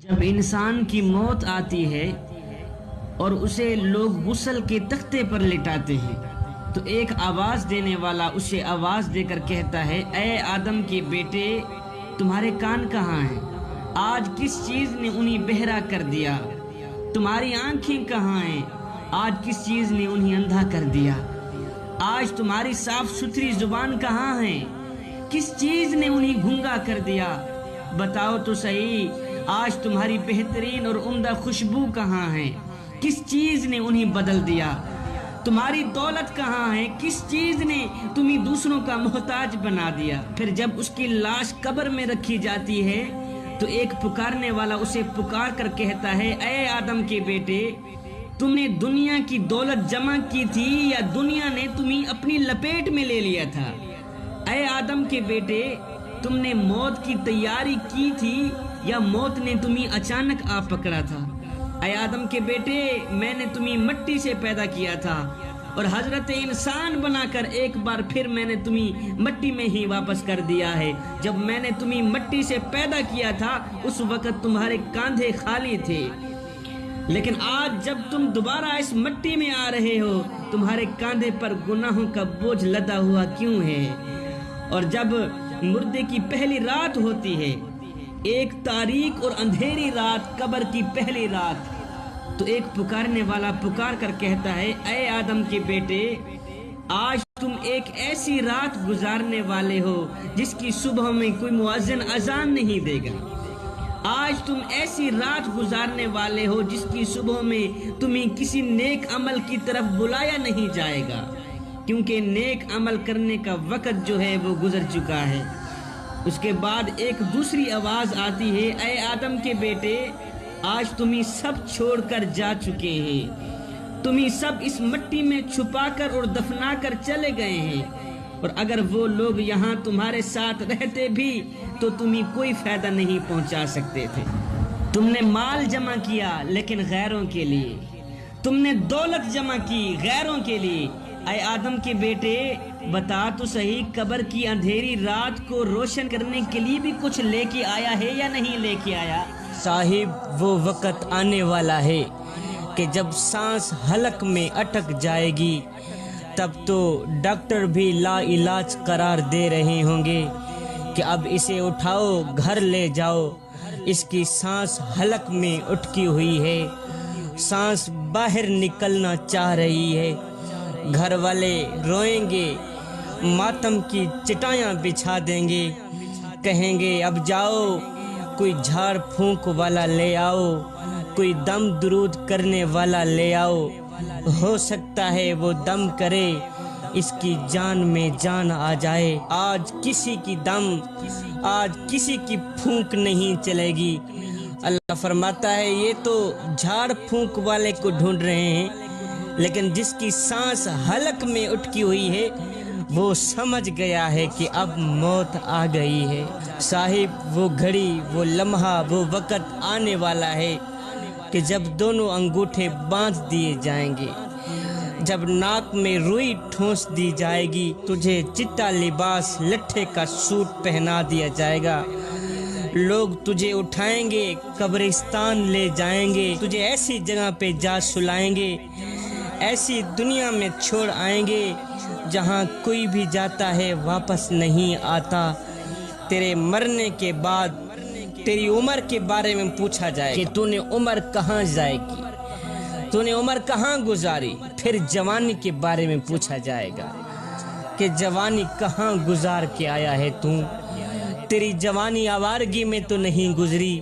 جب انسان کی موت آتی ہے اور اسے لوگ غسل کے تختے پر لٹاتے ہیں تو ایک آواز دینے والا اسے آواز دے کر کہتا ہے، اے آدم کے بیٹے، تمہارے کان کہاں ہیں؟ آج کس چیز نے انہیں بہرا کر دیا؟ تمہاری آنکھیں کہاں ہیں؟ آج کس چیز نے انہیں اندھا کر دیا؟ آج تمہاری صاف ستھری زبان کہاں ہے؟ کس چیز نے انہیں گھنگا کر دیا؟ بتاؤ تو صحیح، آج تمہاری بہترین اور عمدہ خوشبو کہاں ہے؟ کس چیز نے انہیں بدل دیا؟ تمہاری دولت کہاں ہے؟ کس چیز نے تمہیں دوسروں کا محتاج بنا دیا؟ پھر جب اس کی لاش قبر میں رکھی جاتی ہے تو ایک پکارنے والا اسے پکار کر کہتا ہے، اے آدم کے بیٹے، تم نے دنیا کی دولت جمع کی تھی یا دنیا نے تمہیں اپنی لپیٹ میں لے لیا تھا؟ اے آدم کے بیٹے، تم نے موت کی تیاری کی تھی یا موت نے تمہیں اچانک آ پکڑا تھا؟ اے آدم کے بیٹے، میں نے تمہیں مٹی سے پیدا کیا تھا اور حضرت انسان بنا کر ایک بار پھر میں نے تمہیں مٹی میں ہی واپس کر دیا ہے۔ جب میں نے تمہیں مٹی سے پیدا کیا تھا اس وقت تمہارے کاندھے خالی تھے، لیکن آج جب تم دوبارہ اس مٹی میں آ رہے ہو تمہارے کاندھے پر گناہوں کا بوجھ لدا ہوا کیوں ہے؟ اور جب مردے کی پہلی رات ہوتی ہے، ایک تاریک اور اندھیری رات، قبر کی پہلی رات، تو ایک پکارنے والا پکار کر کہتا ہے، اے آدم کے بیٹے، آج تم ایک ایسی رات گزارنے والے ہو جس کی صبح میں کوئی مؤذن اذان نہیں دے گا۔ آج تم ایسی رات گزارنے والے ہو جس کی صبح میں تمہیں کسی نیک عمل کی طرف بلایا نہیں جائے گا، کیونکہ نیک عمل کرنے کا وقت جو ہے وہ گزر چکا ہے۔ اس کے بعد ایک دوسری آواز آتی ہے، اے آدم کے بیٹے، آج تمہیں سب چھوڑ کر جا چکے ہیں، تمہیں سب اس مٹی میں چھپا کر اور دفنا کر چلے گئے ہیں، اور اگر وہ لوگ یہاں تمہارے ساتھ رہتے بھی تو تمہیں کوئی فائدہ نہیں پہنچا سکتے تھے۔ تم نے مال جمع کیا لیکن غیروں کے لیے، تم نے دولت جمع کی غیروں کے لیے۔ اے آدم کے بیٹے، بتا تو صحیح، قبر کی اندھیری رات کو روشن کرنے کے لیے بھی کچھ لے کے آیا ہے یا نہیں لے کے آیا؟ صاحب، وہ وقت آنے والا ہے کہ جب سانس حلق میں اٹک جائے گی تب تو ڈاکٹر بھی لا علاج قرار دے رہے ہوں گے کہ اب اسے اٹھاؤ، گھر لے جاؤ، اس کی سانس حلق میں اٹکی ہوئی ہے، سانس باہر نکلنا چاہ رہی ہے۔ گھر والے روئیں گے، ماتم کی چٹائیاں بچھا دیں گے، کہیں گے اب جاؤ، کوئی جھاڑ پھونک والا لے آؤ، کوئی دم درود کرنے والا لے آؤ، ہو سکتا ہے وہ دم کرے، اس کی جان میں جان آ جائے۔ آج کسی کی دم، آج کسی کی پھونک نہیں چلے گی۔ اللہ فرماتا ہے یہ تو جھاڑ پھونک والے کو ڈھونڈ رہے ہیں، لیکن جس کی سانس حلق میں اٹکی ہوئی ہے وہ سمجھ گیا ہے کہ اب موت آ گئی ہے۔ صاحب، وہ گھڑی، وہ لمحہ، وہ وقت آنے والا ہے کہ جب دونوں انگوٹھے باندھ دیے جائیں گے، جب ناک میں روئی ٹھونس دی جائے گی، تجھے چٹا لباس لٹھے کا سوٹ پہنا دیا جائے گا، لوگ تجھے اٹھائیں گے، قبرستان لے جائیں گے، تجھے ایسی جگہ پہ جا سلائیں گے، ایسی دنیا میں چھوڑ آئیں گے جہاں کوئی بھی جاتا ہے واپس نہیں آتا۔ تیرے مرنے کے بعد تیری عمر کے بارے میں پوچھا جائے کہ تو نے عمر کہاں ضائع کی، تو نے عمر کہاں گزاری۔ پھر جوانی کے بارے میں پوچھا جائے گا کہ جوانی کہاں گزار کے آیا ہے تو۔ تیری جوانی آوارگی میں تو نہیں گزری،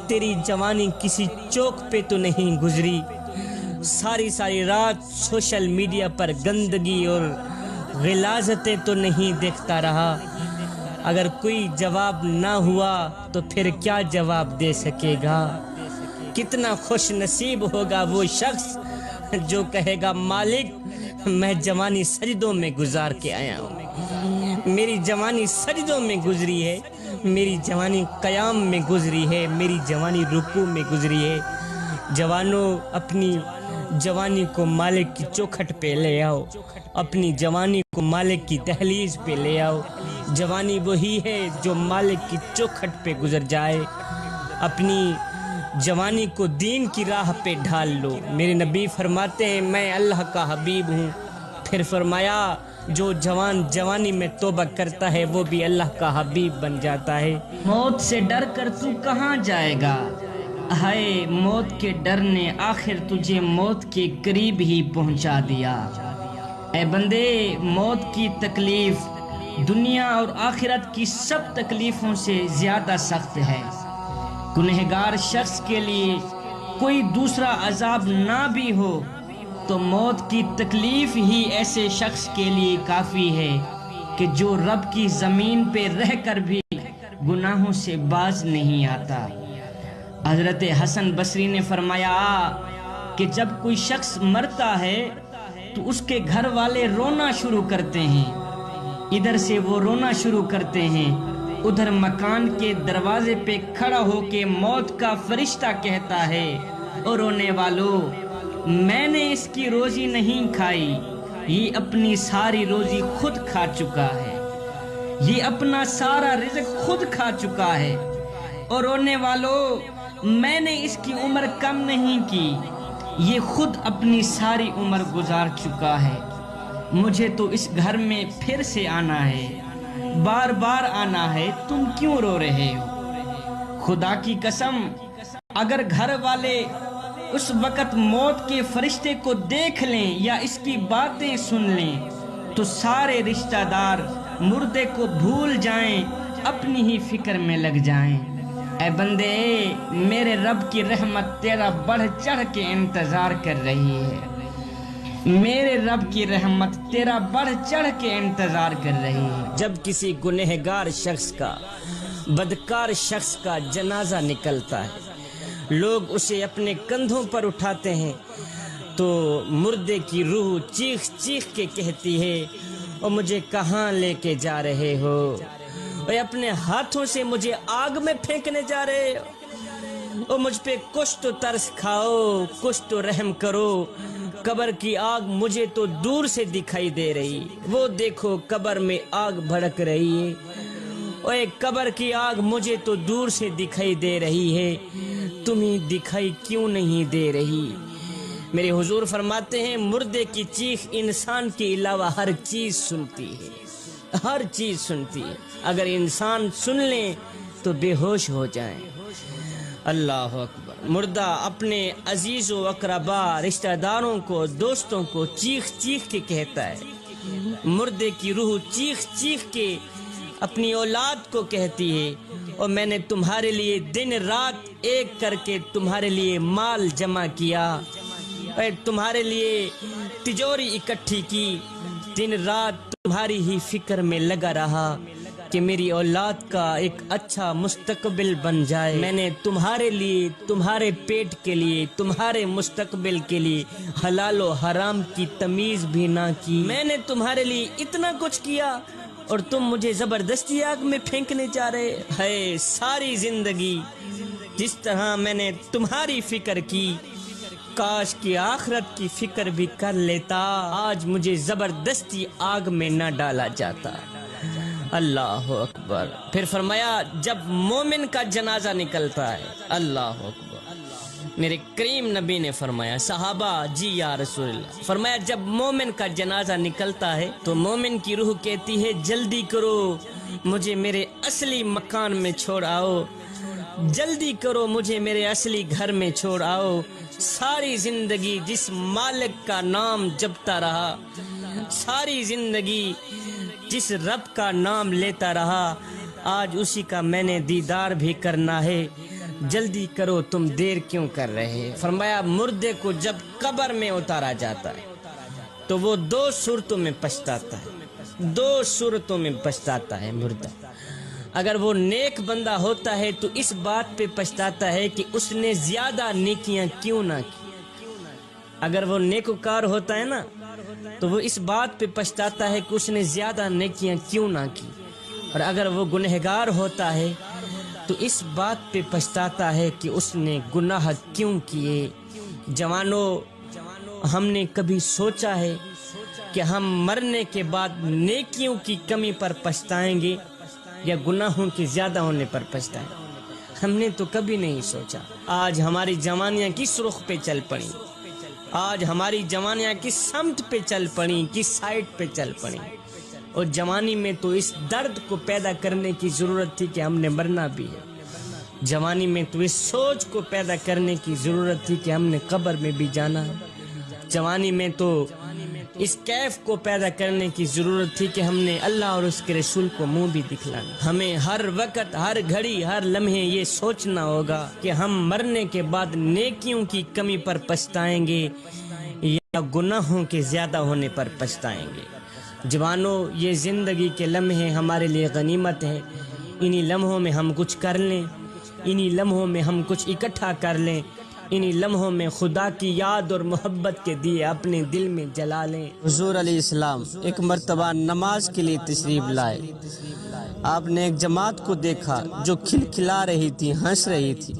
تیری جوانی کسی چوک پہ تو نہیں گزری، ساری رات سوشل میڈیا پر گندگی اور غلاظتیں تو نہیں دیکھتا رہا۔ اگر کوئی جواب نہ ہوا تو پھر کیا جواب دے سکے گا؟ کتنا خوش نصیب ہوگا وہ شخص جو کہے گا، مالک میں جوانی سجدوں میں گزار کے آیا ہوں، میری جوانی سجدوں میں گزری ہے، میری جوانی قیام میں گزری ہے، میری جوانی رکوع میں گزری ہے۔ جوانوں، اپنی جوانی کو مالک کی چوکھٹ پہ لے آؤ، اپنی جوانی کو مالک کی دہلیز پہ لے آؤ۔ جوانی وہی ہے جو مالک کی چوکھٹ پہ گزر جائے، اپنی جوانی کو دین کی راہ پہ ڈھال لو۔ میرے نبی فرماتے ہیں میں اللہ کا حبیب ہوں۔ پھر فرمایا جو جوان جوانی میں توبہ کرتا ہے وہ بھی اللہ کا حبیب بن جاتا ہے۔ موت سے ڈر کر تو کہاں جائے گا، ہائے موت کے ڈر نے آخر تجھے موت کے قریب ہی پہنچا دیا۔ اے بندے، موت کی تکلیف دنیا اور آخرت کی سب تکلیفوں سے زیادہ سخت ہے۔ گنہگار شخص کے لیے کوئی دوسرا عذاب نہ بھی ہو تو موت کی تکلیف ہی ایسے شخص کے لیے کافی ہے کہ جو رب کی زمین پہ رہ کر بھی گناہوں سے باز نہیں آتا۔ حضرت حسن بصری نے فرمایا کہ جب کوئی شخص مرتا ہے تو اس کے گھر والے رونا شروع کرتے ہیں، ادھر سے وہ رونا شروع کرتے ہیں، ادھر مکان کے دروازے پہ کھڑا ہو کے موت کا فرشتہ کہتا ہے اور رونے والوں میں نے اس کی روزی نہیں کھائی، یہ اپنی ساری روزی خود کھا چکا ہے، یہ اپنا سارا رزق خود کھا چکا ہے، اور رونے والوں میں نے اس کی عمر کم نہیں کی، یہ خود اپنی ساری عمر گزار چکا ہے، مجھے تو اس گھر میں پھر سے آنا ہے، بار بار آنا ہے، تم کیوں رو رہے ہو؟ خدا کی قسم اگر گھر والے اس وقت موت کے فرشتے کو دیکھ لیں یا اس کی باتیں سن لیں تو سارے رشتہ دار مردے کو بھول جائیں، اپنی ہی فکر میں لگ جائیں۔ اے بندے، میرے رب کی رحمت تیرا بڑھ چڑھ کے انتظار کر رہی ہے، میرے رب کی رحمت تیرا بڑھ چڑھ کے انتظار کر رہی ہے۔ جب کسی گنہگار شخص کا، بدکار شخص کا جنازہ نکلتا ہے، لوگ اسے اپنے کندھوں پر اٹھاتے ہیں تو مردے کی روح چیخ چیخ کے کہتی ہے اور مجھے کہاں لے کے جا رہے ہو، اور اپنے ہاتھوں سے مجھے آگ میں پھینکنے جا رہے ہو، اور مجھ پہ کچھ تو ترس کھاؤ، کچھ تو رحم کرو، قبر کی آگ مجھے تو دور سے دکھائی دے رہی، وہ دیکھو قبر میں آگ بھڑک رہی ہے، اور ایک قبر کی آگ مجھے تو دور سے دکھائی دے رہی ہے، تمہیں دکھائی کیوں نہیں دے رہی؟ میرے حضور فرماتے ہیں مردے کی چیخ انسان کے علاوہ ہر چیز سنتی ہے، ہر چیز سنتی ہے، اگر انسان سن لیں تو بے ہوش ہو جائیں۔ اللہ اکبر۔ مردہ اپنے عزیز و اقربا، رشتہ داروں کو، دوستوں کو چیخ چیخ کے کہتا ہے، مردے کی روح چیخ چیخ کے اپنی اولاد کو کہتی ہے اور میں نے تمہارے لیے دن رات ایک کر کے تمہارے لیے مال جمع کیا اور تمہارے لیے تجوری اکٹھی کی، دن رات تمہاری ہی فکر میں لگا رہا کہ میری اولاد کا ایک اچھا مستقبل بن جائے، میں نے تمہارے لیے، تمہارے پیٹ کے لیے، تمہارے مستقبل کے لیے حلال و حرام کی تمیز بھی نہ کی، میں نے تمہارے لیے اتنا کچھ کیا اور تم مجھے زبردستی آگ میں پھینکنے جا رہے ہے۔ ساری زندگی جس طرح میں نے تمہاری فکر کی، کاش کی آخرت کی فکر بھی کر لیتا، آج مجھے زبردستی آگ میں نہ ڈالا جاتا۔ اللہ اکبر۔ پھر فرمایا جب مومن کا جنازہ نکلتا ہے، اللہ اکبر، میرے کریم نبی نے فرمایا، صحابہ جی یا رسول اللہ، فرمایا جب مومن کا جنازہ نکلتا ہے تو مومن کی روح کہتی ہے جلدی کرو مجھے میرے اصلی مکان میں چھوڑ آؤ، جلدی کرو مجھے میرے اصلی گھر میں چھوڑ آؤ، ساری زندگی جس مالک کا نام جپتا رہا، ساری زندگی جس رب کا نام لیتا رہا، آج اسی کا میں نے دیدار بھی کرنا ہے، جلدی کرو تم دیر کیوں کر رہے؟ فرمایا مردے کو جب قبر میں اتارا جاتا ہے تو وہ دو صورتوں میں پچھتاتا ہے، دو صورتوں میں پچھتاتا ہے مردہ۔ اگر وہ نیک بندہ ہوتا ہے تو اس بات پہ پچھتاتا ہے کہ اس نے زیادہ نیکیاں کیوں نہ کی، اگر وہ نیکوکار ہوتا ہے نا تو وہ اس بات پہ پچھتاتا ہے کہ اس نے زیادہ نیکیاں کیوں نہ کی، اور اگر وہ گنہگار ہوتا ہے تو اس بات پہ پچھتاتا ہے کہ اس نے گناہ کیوں کیے۔ جوانوں، ہم نے کبھی سوچا ہے کہ ہم مرنے کے بعد نیکیوں کی کمی پر پچھتائیں گے یا گناہوں کے زیادہ ہونے پر پچھتائیں؟ ہم نے تو کبھی نہیں سوچا۔ آج ہماری جوانیاں کس رخ پہ چل پڑیں، آج ہماری جوانیاں کس سمت پہ چل پڑیں، کس سائٹ پہ چل پڑیں۔ اور جوانی میں تو اس درد کو پیدا کرنے کی ضرورت تھی کہ ہم نے مرنا بھی ہے، جوانی میں تو اس سوچ کو پیدا کرنے کی ضرورت تھی کہ ہم نے قبر میں بھی جانا ہے، جوانی میں تو اس کیف کو پیدا کرنے کی ضرورت تھی کہ ہم نے اللہ اور اس کے رسول کو منہ بھی دکھلانا۔ ہمیں ہر وقت، ہر گھڑی، ہر لمحے یہ سوچنا ہوگا کہ ہم مرنے کے بعد نیکیوں کی کمی پر پچھتائیں گے یا گناہوں کے زیادہ ہونے پر پچھتائیں گے۔ جوانوں، یہ زندگی کے لمحے ہمارے لیے غنیمت ہے، انہی لمحوں میں ہم کچھ کر لیں، انہی لمحوں میں ہم کچھ اکٹھا کر لیں، انہی لمحوں میں خدا کی یاد اور محبت کے دیے اپنے دل میں جلا لیں۔ حضور علیہ السلام ایک مرتبہ نماز کے لیے تشریف لائے۔ آپ نے ایک جماعت کو دیکھا جو کھلکھلا رہی تھی، ہنس رہی تھی،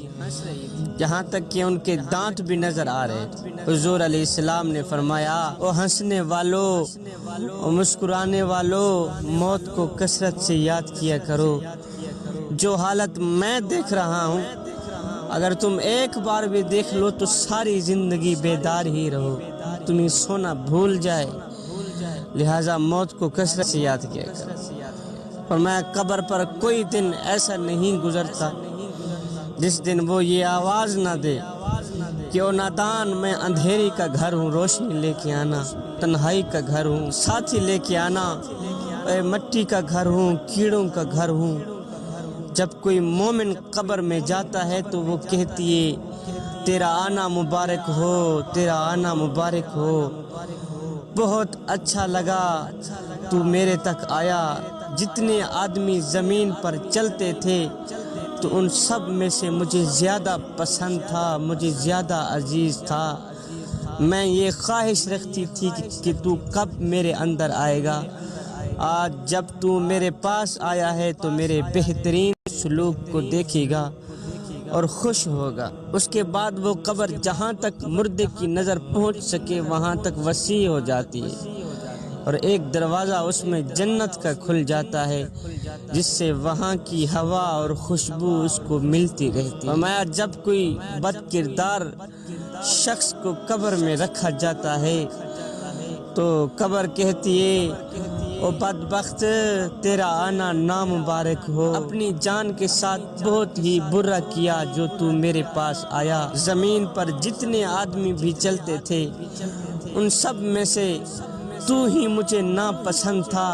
یہاں تک کہ ان کے دانت بھی نظر آ رہے تھے۔ حضور علیہ السلام نے فرمایا، او ہنسنے والو، او مسکرانے والو، موت کو کثرت سے یاد کیا کرو۔ جو حالت میں دیکھ رہا ہوں اگر تم ایک بار بھی دیکھ لو تو ساری زندگی بیدار ہی رہو، تمہیں سونا بھول جائے، لہٰذا موت کو کثرت سے یاد کیا کرو۔ اور میں قبر پر کوئی دن ایسا نہیں گزرتا جس دن وہ یہ آواز نہ دے کہ او نادان، میں اندھیری کا گھر ہوں، روشنی لے کے آنا، تنہائی کا گھر ہوں، ساتھی لے کے آنا، اے مٹی کا گھر ہوں، کیڑوں کا گھر ہوں۔ جب کوئی مومن قبر میں جاتا ہے تو وہ کہتی ہے، تیرا آنا مبارک ہو، تیرا آنا مبارک ہو، بہت اچھا لگا تو میرے تک آیا۔ جتنے آدمی زمین پر چلتے تھے تو ان سب میں سے مجھے زیادہ پسند تھا، مجھے زیادہ عزیز تھا۔ میں یہ خواہش رکھتی تھی کہ تو کب میرے اندر آئے گا۔ آج جب تو میرے پاس آیا ہے تو میرے بہترین سلوک کو دیکھے گا اور خوش ہوگا۔ اس کے بعد وہ قبر جہاں تک مردے کی نظر پہنچ سکے وہاں تک وسیع ہو جاتی ہے، اور ایک دروازہ اس میں جنت کا کھل جاتا ہے جس سے وہاں کی ہوا اور خوشبو اس کو ملتی رہتی ہے۔ فرمایا، جب کوئی بد کردار شخص کو قبر میں رکھا جاتا ہے تو قبر کہتی ہے، او بدبخت، تیرا آنا نامبارک ہو، اپنی جان کے ساتھ بہت ہی برا کیا جو تو میرے پاس آیا۔ زمین پر جتنے آدمی بھی چلتے تھے ان سب میں سے تو ہی مجھے ناپسند تھا،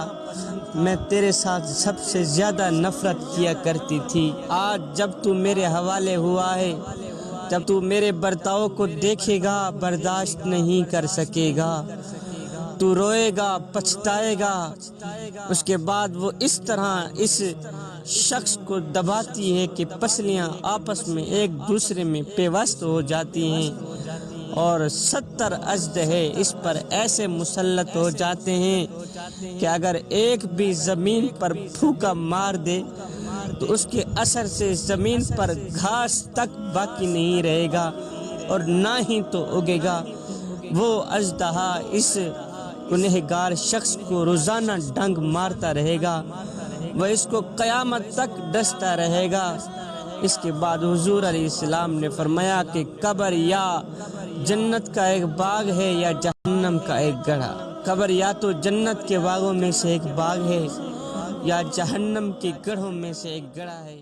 میں تیرے ساتھ سب سے زیادہ نفرت کیا کرتی تھی۔ آج جب تو میرے حوالے ہوا ہے، جب تو میرے برتاؤ کو دیکھے گا برداشت نہیں کر سکے گا، تو روئے گا، پچھتائے گا۔ اس کے بعد وہ اس طرح اس شخص کو دباتی ہے کہ پسلیاں آپس میں ایک دوسرے میں پیوست ہو جاتی ہیں، اور 70 اژدہے اس پر ایسے مسلط ہو جاتے ہیں کہ اگر ایک بھی زمین پر پھونکا مار دے تو اس کے اثر سے زمین پر گھاس تک باقی نہیں رہے گا اور نہ ہی تو اگے گا۔ وہ اژدہا اس گنہگار شخص کو روزانہ ڈنگ مارتا رہے گا، وہ اس کو قیامت تک ڈستا رہے گا۔ اس کے بعد حضور علیہ السلام نے فرمایا کہ قبر یا جنت کا ایک باغ ہے یا جہنم کا ایک گڑھا۔ قبر یا تو جنت کے باغوں میں سے ایک باغ ہے یا جہنم کے گڑھوں میں سے ایک گڑھا ہے۔